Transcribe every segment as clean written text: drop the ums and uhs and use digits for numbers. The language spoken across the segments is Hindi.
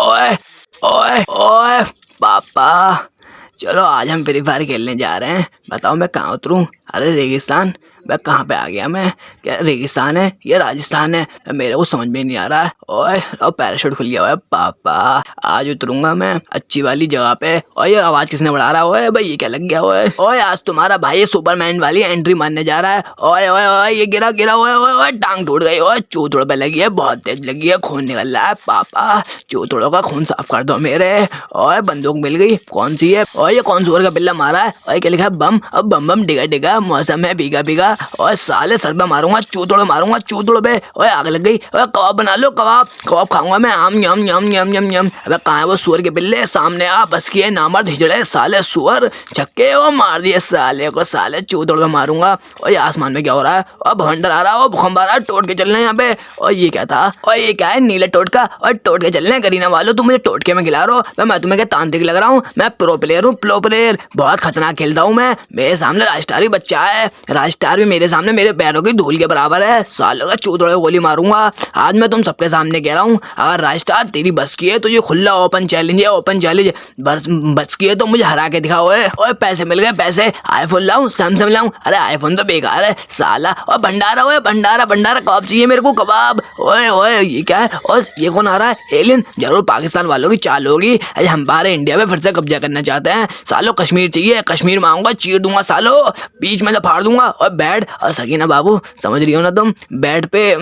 ओए ओए ओए पापा, चलो आज हम फ्री फायर खेलने जा रहे हैं। बताओ मैं कहाँ उतरूँ? अरे रेगिस्तान, मैं कहाँ पे आ गया? मैं क्या रेगिस्तान है या राजस्थान है? मेरे को समझ में नहीं आ रहा है। ओए और पैराशूट खुल गया हुआ है पापा, आज उतरूंगा मैं अच्छी वाली जगह पे। और ये आवाज किसने बढ़ा रहा है? ओए भाई ये क्या लग गया? ओए ओए आज तुम्हारा भाई सुपरमैन वाली एंट्री मारने जा रहा है। ओए ओए ओए ये गिरा गिरा, ओए ओए ओए टांग टूट गई। ओए चूतड़ पे लगी है, बहुत तेज लगी है, खून निकल रहा है पापा, चूतड़ों का खून साफ कर दो मेरे। ओए बंदूक मिल गई, कौन सी है? ओए ये कौन सुअर का बिल्ला मारा है? ओए क्या लिखा है? बम। अब बम बम डिगा डिगा, मौसम है भीगा भीगा। और साले सर पे मारूंगा, चूतड़ो मारूंगा चूतड़ो पे। ओए आग लग गई। ओए कबाब बना लो, कबाब कबाब खाऊंगा मैं। आम यम यम यम यम यम। अबे कहाँ है वो सुअर के बिल्ले? सामने आ, बस किए नामर्द हिजड़े साले सुअर, छक्के वो मार दिए साले को, साले चूतड़ो पे मारूंगा। और ये आसमान में क्या हो रहा है? और भवंडर आ रहा है, वो भूकंप आ रहा है, टोट के चल रहे हैं यहाँ पे। और ये क्या था? और ये क्या है? नीला टोटका। और टोट के चल रहे हैं करीना वालों, तुम मुझे टोटके में खिला रहे हो? मैं तुम्हें क्या तांत्रिक लग रहा हूँ? मैं प्रो प्लेयर हूँ, प्रो प्लेयर, बहुत खतरनाक खेलता हूँ मैं। मेरे सामने राजस्टार ही बच्चा है, राजस्टार भी मेरे सामने मेरे पैरों की धूल के बराबर है। सालों का चूतड़े गोली मारूंगा आज मैं तुम सबके सामने कह रहा हूँ। अगर राजस्टार तेरी बस की है तो ये खुला ओपन चैलेंज है, ओपन चैलेंज। बस की है तो मुझे हरा के दिखाओ। ओए पैसे मिल गए, पैसे। आईफोन लाऊं, सैमसंग लाऊं? अरे आईफोन तो बेकार है साला। और भंडारा, ओए भंडारा भंडारा, कबाब चाहिए मेरे को, कबाब। ओए ओए ये क्या है? और ये कौन आ रहा है? एलियन। जरूर पाकिस्तान वालों की चाल होगी, अरे हमारे इंडिया में फिर से कब्जा करना चाहते हैं। सालों कश्मीर चाहिए, कश्मीर मांगूंगा, चीर दूंगा सालों, बीच में से फाड़ दूंगा। और बेड, और सकीना बाबू समझ रही हो ना तुम? बेड पे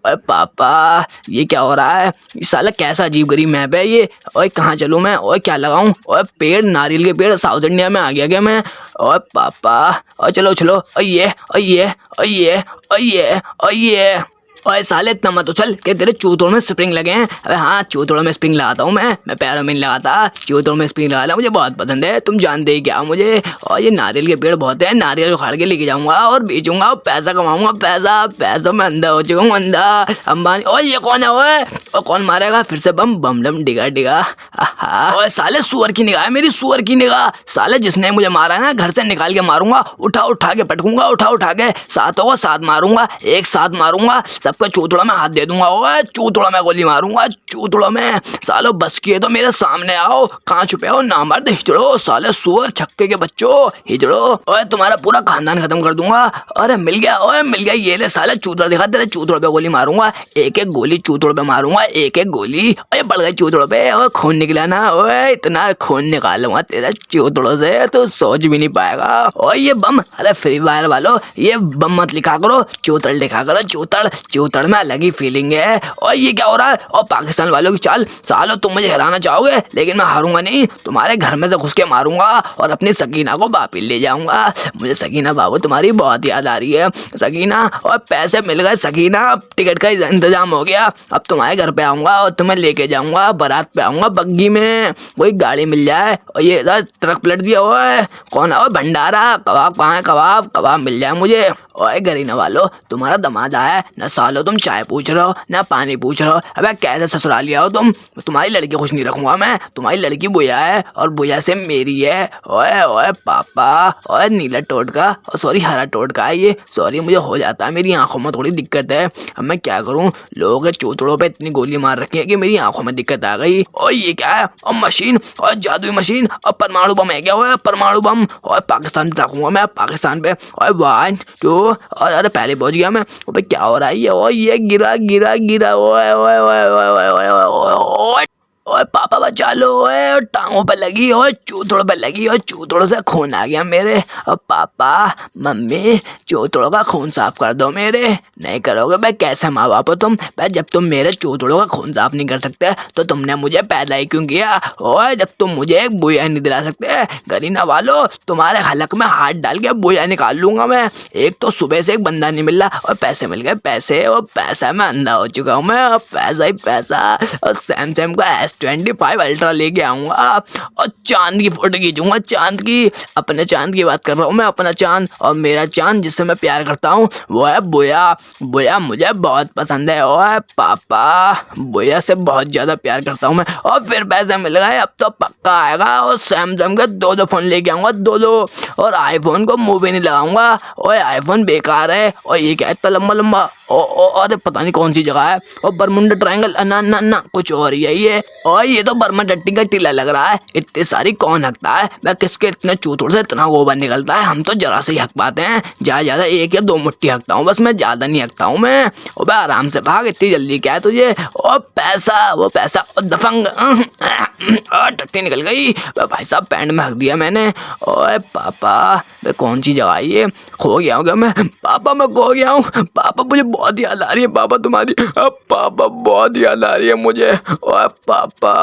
ओए पापा ये क्या हो रहा है? ये साला कैसा अजीब गरीब मैप है ये। ओए कहाँ चलूँ मैं? ओए क्या लगाऊं? ओए पेड़, नारियल के पेड़, साउथ इंडिया में आ गया क्या मैं? ओए पापा, और चलो चलो, और ये और ये और ये और ये और ये। ओए साले इतना मत उछल कि तेरे चूतों में स्प्रिंग लगे हैं। अबे हाँ, चूतों में स्प्रिंग लगाता हूँ मैं पैरों में नहीं लगाता, चूतों में स्प्रिंग लगाना मुझे बहुत पसंद है। तुम जानते ही क्या मुझे। और ये नारियल के पेड़ बहुत हैं, नारियल उखाड़ के लेके जाऊंगा और बेचूंगा और पैसा कमाऊंगा, पैसा। पैसों में अंधा हो चुका हूँ, अंधा अंबानी। ओए ये कौन है? ओए और कौन मारेगा फिर से? बम बम बम डिगा डिगा। ओए साले सुअर की निगाह है मेरी, सुअर की निगाह। साले जिसने मुझे मारा है ना, घर से निकाल के मारूंगा, उठा उठा के पटकूंगा, उठा उठा के, सातों को साथ मारूंगा, एक साथ मारूंगा, सबका चूतड़ा में हाथ दे दूंगा। ओए चूतड़ा में गोली मारूंगा, चूतड़ा में। सालो बस किए तो मेरे सामने आओ, कहाँ छुपे हो नामर्द हिजड़ो, साले सुअर छक्के के बच्चों, हिजड़ो। ओए तुम्हारा पूरा खानदान खत्म कर दूंगा। अरे मिल गया, ओए मिल गया, ये ले साले चूतड़ा दिखा, तेरे चूतड़े पे गोली मारूंगा, एक एक गोली चूतड़े पे मारूंगा, एक एक गोली। अरे पड़ गई चूतड़ों पे। ओए खून निकला ना? ओए इतना खून निकालूंगा तेरे चूतड़ों से तो सोच भी नहीं पाएगा। ओए ये बम, अरे फ्री फायर वालों ये बम मत लिखा करो, चूतड़ लिखा करो, चूतड़। चूतड़ में अलग ही फीलिंग है। और ये क्या हो रहा है? और पाकिस्तान वालों की चाल, सालो तुम मुझे हराना चाहोगे लेकिन मैं हारूंगा नहीं, तुम्हारे घर में से घुस के मारूंगा और अपनी सकीना को वापिस ले जाऊंगा। मुझे सकीना बाबू तुम्हारी बहुत याद आ रही है सकीना। और पैसे मिल गए सकीना, टिकट का इंतजाम हो गया, अब तुम्हारे घर पे आऊंगा और तुम्हें लेके जाऊंगा, बारात पे आऊंगा बग्गी में, कोई गाड़ी मिल जाए। और ये ट्रक पलट दिया। ओए कौन है? भंडारा, कबाब कहाँ है? कबाब कबाब मिल जाए मुझे। ओए गरीना वालों तुम्हारा दमाद आया है ना सालो, तुम चाय पूछ रहे हो ना पानी पूछ रहे हो। अबे कैसे ससुराल आओ तुम? तुम्हारी लड़की खुश नहीं रखूंगा मैं, तुम्हारी लड़की बुया है और बुया से मेरी है। ओए ओए पापा, ओए नीला टोटका, और सॉरी हरा टोटका है ये, सॉरी मुझे हो जाता है, मेरी आंखों में थोड़ी दिक्कत है। अब मैं क्या करूं? लोगों के चूतड़ों पे इतनी गोली मार रखी है कि मेरी आंखों में दिक्कत आ गई। और ये क्या है? और मशीन, और जादुई मशीन, और परमाणु बम है क्या? हुआ परमाणु बम। और पाकिस्तान पे रखूंगा मैं, पाकिस्तान पे। और 1 2 और अरे पहले पहुंच गया मैं। अबे क्या हो रहा है ये? ओ ये गिरा गिरा गिरा। ओए ओए ओए ओए ओए ओए ओए ओए ओए पापा बचा लो। ओए टांगों पे लगी, ओए चूतड़ों पे लगी, और चूतड़ों से खून आ गया मेरे। और पापा मम्मी चूतड़ों का खून साफ कर दो मेरे। नहीं करोगे? मैं कैसे माँ बाप हो तुम? मैं जब तुम मेरे चूतड़ों का खून साफ नहीं कर सकते तो तुमने मुझे पैदा ही क्यों किया? ओए जब तुम मुझे एक बुया नहीं दिला सकते, गरीना वालों तुम्हारे हलक में हाथ डाल के बुया निकाल लूंगा मैं। एक तो सुबह से एक बंदा नहीं मिल रहा, और पैसे मिल गए, पैसे। और पैसा में अंधा हो चुका हूँ मैं, और पैसा ही पैसा। और सैमसंग का S25 अल्ट्रा लेके आऊंगा और चांद की फोटो खींचूंगा, चांद की। अपने चांद की बात कर रहा हूँ मैं, अपना चांद। और मेरा चांद जिससे मैं प्यार करता हूँ वो है बुया। बुया मुझे बहुत पसंद है। ओए पापा बुया से बहुत ज्यादा प्यार करता हूँ मैं। और फिर पैसे मिल गए, अब तो पक्का आएगा। और सैमसंग के 2 फोन लेके आऊंगा, 2। और आईफोन को मुंह भी नहीं लगाऊंगा। ओए आईफोन बेकार है। और ये क्या है इतना लंबा लंबा? अरे पता नहीं कौन सी जगह है। और बरमुंडा ट्रायंगल, ना ना ना कुछ और ही है ये। और ये तो बर्मा डट्टी का टीला लग रहा है। इतनी सारी कौन हकता है? मैं किसके इतने चूतोड़ से इतना गोबर निकलता है? हम तो जरा से ही हक पाते हैं, ज्यादा एक या दो मुट्ठी हकता हूँ बस, मैं ज्यादा नहीं हकता हूँ मैं। और भाई आराम से भाग, इतनी जल्दी क्या है तुझे? और पैसा, वो पैसा, और दफंग टट्टी निकल गई भाई साहब, पैंट में हक दिया मैंने। ओए पापा, वे कौन सी जगह है ये? खो गया हूँ क्या मैं? पापा मैं खो गया हूँ। पापा मुझे बहुत याद आ रही है पापा तुम्हारी। पापा बहुत याद आ रही है मुझे। ओए पापा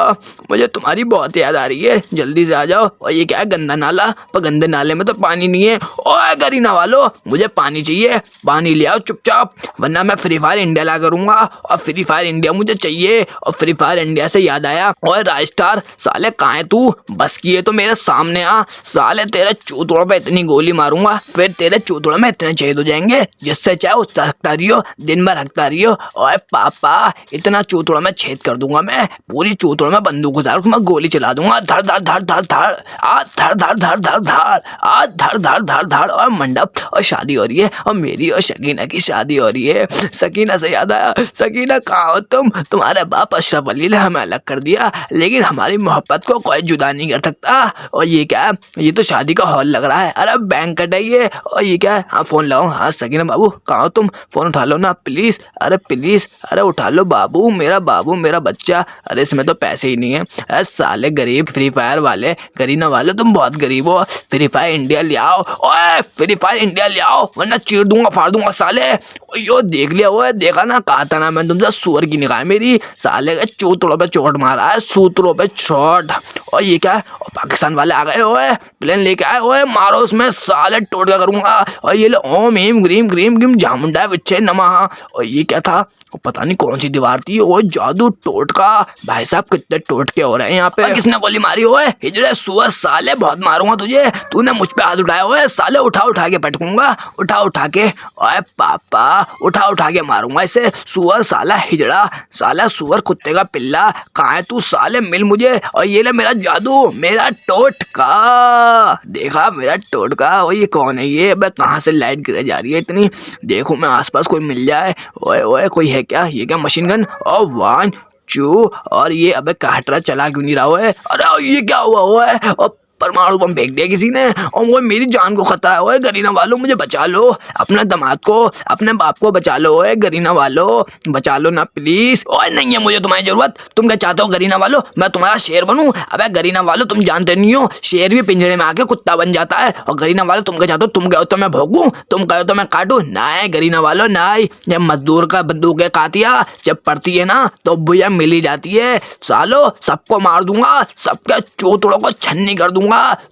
मुझे तुम्हारी बहुत याद आ रही है, जल्दी से आ जाओ। और ये क्या है? गंदा नाला, पर गंदे नाले में तो पानी नहीं है। ओए गरीना वालों, मुझे पानी चाहिए, पानी ले आओ चुपचाप, वरना मैं फ्री फायर इंडिया ला करूंगा। और फ्री फायर इंडिया मुझे चाहिए। और फ्री फायर इंडिया से याद आया, और राजस्टार साले कहाँ है तू? बस किए तो मेरे सामने आ साले, तेरे चूतोड़ पे इतनी गोली मारूंगा, फिर तेरे चूतोड़ में इतने छेद हो जाएंगे जिससे चाहे उससे हकता रहियो, दिन भर हकता रहियो। ओए पापा, इतना चूतोड़ में छेद कर दूंगा मैं, पूरी चूतोड़ में बंदूक उतार मैं गोली चला दूंगा। धड़ धड़ धड़ धड़ धड़, आ धड़ धड़ धड़ धड़ धड़, आ धड़ धड़ धड़ धड़। और मंडप और शादी हो रही है, और मेरी और शकीना की शादी हो रही है। सकीना से याद आया, सकीना कहाँ हो तुम? तुम्हारे बाप अशरफ अली ने हमें अलग कर दिया, लेकिन हमारी मोहब्बत को कोई जुदा नहीं कर सकता। और ये क्या है? ये तो शादी का हॉल लग रहा है। अरे बैंकेट है ये। और ये क्या है? हाँ फोन लगाओ। हाँ सकीना बाबू कहाँ हो तुम? फोन उठा लो ना प्लीज। अरे प्लीज, अरे उठा लो बाबू, मेरा बच्चा। अरे इसमें तो पैसे ही नहीं है। अरे साले गरीब फ्री फायर वाले, गरीना वाले, तुम बहुत गरीब हो। फ्री फायर इंडिया ले आओ, ओए फ्री फायर इंडिया ले आओ, वरना चीर दूंगा, फाड़ दूंगा साले। यो देख लिया, वो देखा ना, कहा था ना मैं तुमसे, सुअर की निगाह मेरी। साले के चूतड़ों पे चोट मारा है, सूत्रों पे चोट। और ये क्या है? और पाकिस्तान वाले आ गए, ओए प्लेन लेके आए, ओए मारो उसमें साले, टोटका करूंगा। और ये ले ओम हीम ग्रीम ग्रीम ग्रीम झामुंडा विच्छे नमः। और ये क्या था? पता नहीं कौन सी दीवार थी। ओ जादू टोटका। भाई साहब कितने टोटके हो रहे हैं यहाँ पे। किसने गोली मारी? ओए हिजड़े सुअर साले, बहुत मारूंगा तुझे। तूने मुझ पे हाथ उठाया, ओए साले उठा के पटकूंगा, उठा के। ओए पापा उठा के मारूंगा इसे। सुअर साला, हिजड़ा साला, सुअर कुत्ते का पिल्ला, कहाँ है तू साले? मिल मुझे। और ये ले मेरा जादू, मेरा टोटका, देखा मेरा टोटका। और ये कौन है ये? मैं कहाँ से लाइट गिरे जा रही है इतनी? देखो मैं आसपास कोई मिल जाए। ओए ओए कोई है क्या? ये क्या मशीन गन? और 1 2। और ये अबे काटरा चला क्यों नहीं रहा है? अरे ये क्या हुआ है? और परमाणु बम फेंक दिया किसी ने, और वो मेरी जान को खतरा है। ओए गरीना वालों मुझे बचा लो, अपने दामाद को, अपने बाप को बचा लो। ओए गरीना वालों बचा लो ना प्लीज। ओए नहीं है मुझे तुम्हारी जरूरत। तुम क्या चाहते हो गरीना वालों? मैं तुम्हारा शेर बनूं? अबे गरीना वालों तुम जानते नहीं हो, शेर भी पिंजरे में आके कुत्ता बन जाता है। और गरीना वालों तुम क्या चाहते हो? तुम कहो तो मैं भोगूं, तुम कहो तो मैं काटूं? नहीं गरीना वालों नहीं। जब मजदूर का बंदूक कातिया जब पड़ती है ना, तो भैया मिल ही जाती है। सालो सबको मार दूंगा, सबके चूतड़ों को छन्नी कर दूंगा,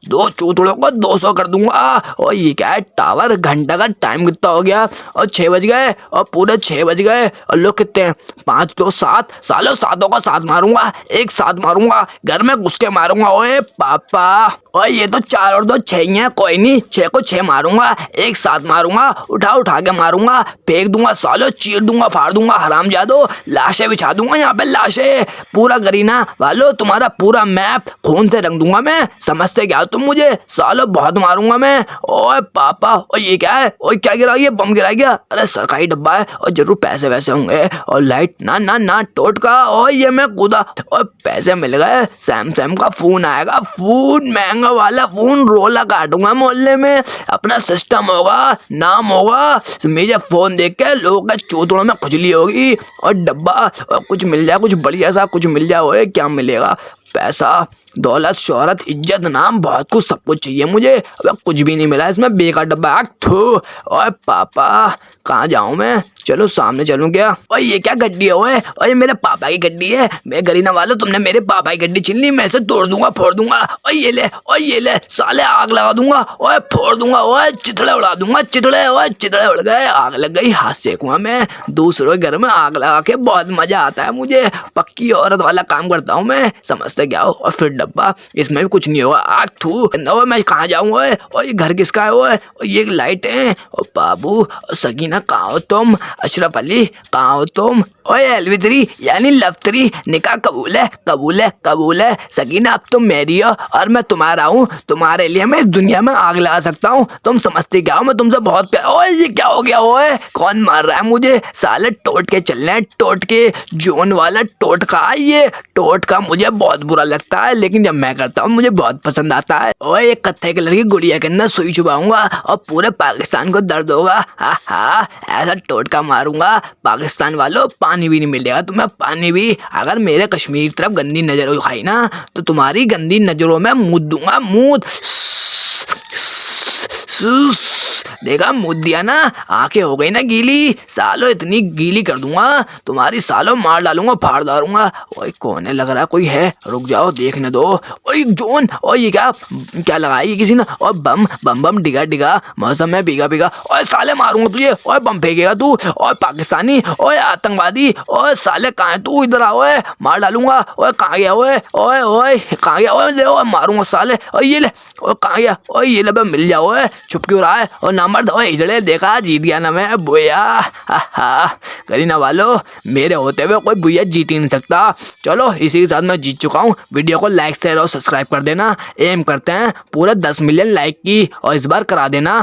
2 चूतड़ों को 200 कर दूंगा। और ये क्या है? टावर घंटा का टाइम कितना हो गया? और 6 बज गए, और पूरे 6 बज गए। और लोग कितने हैं? 5 2 7। सालों सातों का 7 मारूंगा, एक 7 मारूंगा, घर में घुस के मारूंगा। ओए पापा, और ये तो 4 और 2 6 ही है, कोई नहीं 6 को 6 मारूंगा, एक 7 मारूंगा, उठा के मारूंगा, फेंक दूंगा सालों, चीर दूंगा, फाड़ दूंगा, हरामजादो, लाशें बिछा दूंगा यहाँ पे, लाशें। पूरा गरीना वालों तुम्हारा पूरा मैप खून से रंग दूंगा मैं, समझते क्या तुम मुझे? सालों बहुत मारूंगा मैं। ओए पापा, और ये क्या है? ओए क्या गिरा? ये बम गिरा गया? अरे सरकारी डब्बा है, और जरूर पैसे वैसे होंगे। और लाइट, ना ना ना टोटका। और ये मैं कूदा, और पैसे मिल गए। सैमसंग का फोन आएगा, फोन महंगा वाला फोन, रोला काटूंगा मोहल्ले में, अपना सिस्टम होगा, नाम होगा। मुझे फोन देख के लोगों के चूतड़ों में खुजली होगी। और डब्बा, और कुछ मिल जाए, कुछ बढ़िया सा कुछ मिल जाए। ओए क्या मिलेगा? पैसा, दौलत, शोहरत, इज्जत, नाम, बहुत कुछ, सब कुछ चाहिए मुझे। अब कुछ भी नहीं मिला इसमें, बेकार डब्बा। ओए पापा कहाँ जाऊँ मैं? चलो सामने चलूँ क्या? ओए ये क्या गड्डी है? ओए और ये मेरे पापा की गड्डी है। मैं गरीना वालों तुमने मेरे पापा की गड्डी छीन ली, मैं इसे तोड़ दूंगा, फोड़ दूंगा। ओए ये ले साले, आग लगा दूंगा। ओए फोड़ दूंगा, ओए चिथड़े उड़ा दूंगा, चिथड़े। ओए चिथड़े उड़ गए, आग लग गई, हाथ सेकूंगा मैं। दूसरों के घर में आग लगा के बहुत मजा आता है मुझे, पक्की औरत वाला काम करता हूँ मैं, समझते क्या हो? और फिर डब्बा, इसमें भी कुछ नहीं होगा। आग थू, ओए मैं कहाँ जाऊँ? ओए ओए ये घर किसका है? ओए ये लाइट है। ओ बाबू, सकीना कहाँ हो तुम? अशरफ अली कहाँ हो तुम? ओए एलवित्री यानी लफ्तरी, निकाह कबूल है, कबूल है, कबूल है। सकीना अब तुम मेरी हो और मैं तुम्हारा हूँ। तुम्हारे लिए मैं इस दुनिया में आग लगा सकता हूँ। तुम समझते क्या हो? मैं तुमसे बहुत प्यार। ओए ये क्या हो गया? ओए कौन मार रहा है मुझे? साले टोट के चलने हैं, टोट के जोन वाला टोटका। ये टोटका मुझे बहुत बुरा लगता है, लेकिन जब मैं करता हूँ मुझे बहुत पसंद आता है। ओए एक कत्थे कलर की गुड़िया के अंदर सुई चुभाऊंगा और पूरे पाकिस्तान को दर्द होगा। हा हा, ऐसा टोटका मारूंगा पाकिस्तान वालों, पानी भी नहीं मिलेगा तुम्हें, पानी भी। अगर मेरे कश्मीर की तरफ गंदी नजर उठाई ना तो तुम्हारी गंदी नजरों में मूत दूंगा, मूत। देखा, मुद दिया ना, आंखें हो गई ना गीली। सालो इतनी गीली कर दूंगा तुम्हारी, सालो मार डालूंगा, फाड़ डालूंगा। ओए कौन है? लग रहा कोई है, रुक जाओ देखने दो। ओए जोन, ओए ये क्या क्या लगाई किसी ने? और बम बम बम डिगा डिगा, मौसम में भीगा भीगा। ओए साले मारूंगा तुझे। ओए बम फेंकेगा तू? ओए पाकिस्तानी, ओए आतंकवादी, ओए साले कहाँ है तू? इधर आओ, ओए मार डालूंगा। ओए कहाँ गया? ओए ओए ओए कहाँ गया? ओए ले, ओए मारूंगा साले। ओए ये ले, ओए कहाँ गया? ओए ये ले, मिल जाओ। ओए छुप क्यों रहा है? और नंबर ओए इजड़े, देखा जीत गया ना मैं, बुया। हा करीना वालों, मेरे होते हुए कोई बुया जीत ही नहीं सकता। चलो इसी के साथ मैं जीत चुका हूँ। वीडियो को लाइक शेयर और सब्सक्राइब कर देना। एम करते हैं पूरे 10 मिलियन लाइक की, और इस बार करा देना।